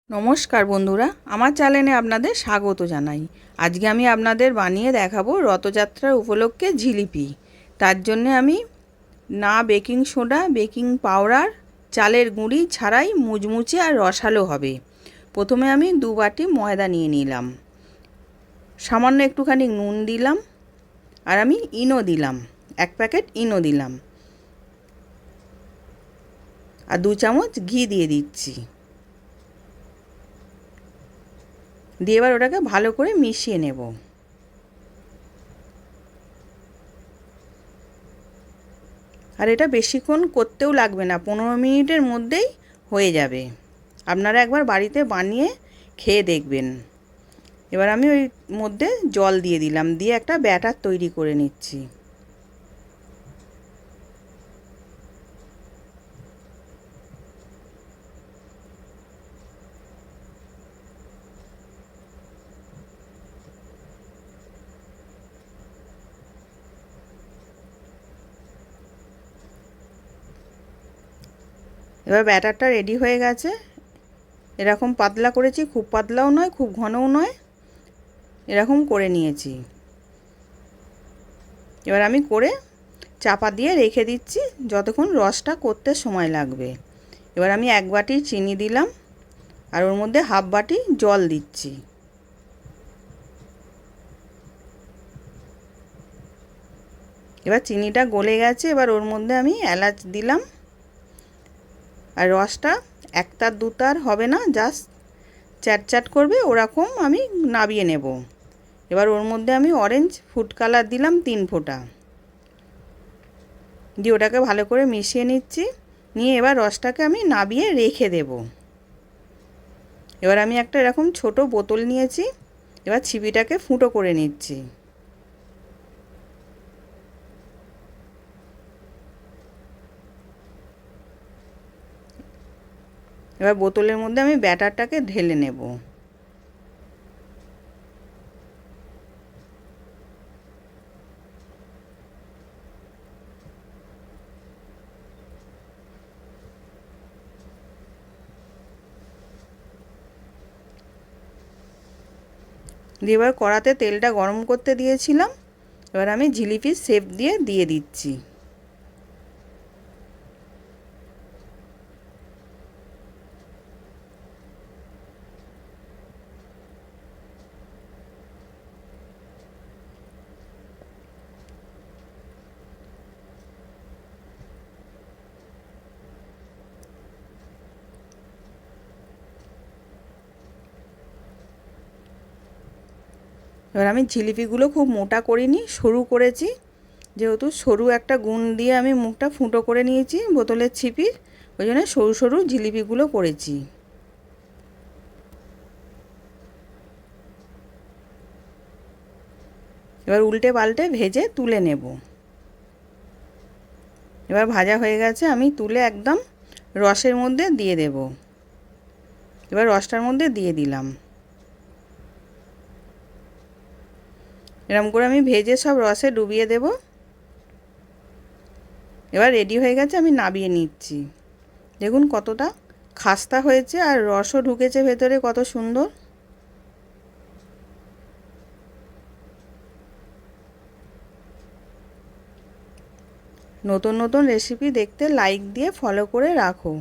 নমস্কার বন্ধুরা, আমার চ্যানেলে আপনাদের স্বাগত জানাই। আজকে আমি আপনাদের বানিয়ে দেখাবো রথযাত্রার উপলক্ষে জিলিপি। তার জন্য আমি না বেকিং সোডা, বেকিং পাউডার, চালের গুঁড়ি ছাড়াই মুচমুচে আর রসালো হবে। প্রথমে আমি 2 বাটি ময়দা নিয়ে নিলাম, সামান্য একটুখানি নুন দিলাম, আর আমি ইনো দিলাম, 1 প্যাকেট ইনো দিলাম, আর 2 চামচ ঘি দিয়ে দিচ্ছি। দিয়ে এবার ওটাকে ভালো করে মিশিয়ে নেব। আর এটা বেশিক্ষণ করতেও লাগবে না, 15 মিনিটের মধ্যেই হয়ে যাবে। আপনারা একবার বাড়িতে বানিয়ে খেয়ে দেখবেন। এবার আমি ওই মধ্যে জল দিয়ে দিলাম, দিয়ে একটা ব্যাটার তৈরি করে নিচ্ছি। এবার ব্যাটারটা রেডি হয়ে গেছে। এরকম পাতলা করেছি, খুব পাতলাও নয় খুব ঘনও নয়, এরকম করে নিয়েছি। এবার আমি করে চাপা দিয়ে রেখে দিচ্ছি যতক্ষণ রসটা করতে সময় লাগবে। এবার আমি 1 বাটি চিনি দিলাম, আর ওর মধ্যে 1/2 বাটি জল দিচ্ছি। এবার চিনিটা গলে গেছে, এবার ওর মধ্যে আমি এলাচ দিলাম। আর রসটা 1 তার 2 তার হবে না, জাস্ট চ্যাটচ্যাট করবে ওরকম আমি নাবিয়ে নেব। এবার ওর মধ্যে আমি অরেঞ্জ ফুড কালার দিলাম 3 ফোঁটা, দিয়ে ওটাকে ভালো করে মিশিয়ে নিচ্ছি। নিয়ে এবার রসটাকে আমি নাবিয়ে রেখে দেব। এবার আমি একটা এরকম ছোট বোতল নিয়েছি, এবার ছিপিটাকে ফুটো করে নিচ্ছি। এবার বোতলের মধ্যে আমি ব্যাটারটাকে ঢেলে নেব। দিয়ে এবার কড়াতে তেলটা গরম করতে দিয়েছিলাম। এবার আমি জিলিপির শেপ দিয়ে দিচ্ছি। এবার আমি জিলিপিগুলো খুব মোটা করিনি, সরু করেছি। যেহেতু সরু একটা গুণ দিয়ে আমি মুখটা ফুটো করে নিয়েছি বোতলের ছিপির, ওই জন্য সরু সরু জিলিপিগুলো করেছি। এবার উল্টে পাল্টে ভেজে তুলে নেব। এবার ভাজা হয়ে গেছে, আমি তুলে একদম রসের মধ্যে দিয়ে দেব। এবার রসটার মধ্যে দিয়ে দিলাম। এরকম করে আমি ভেজে সব রসে ডুবিয়ে দেব। এবার রেডি হয়ে গেছে, আমি নাবিয়ে নিচ্ছি। দেখুন কতটা খাস্তা হয়েছে, আর রসও ঢুকেছে ভেতরে, কত সুন্দর। নতুন নতুন রেসিপি দেখতে লাইক দিয়ে ফলো করে রাখো।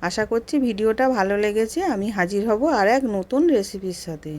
আশা করছি ভিডিওটা ভালো লেগেছে। আমি হাজির হব আর এক নতুন রেসিপির সাথে।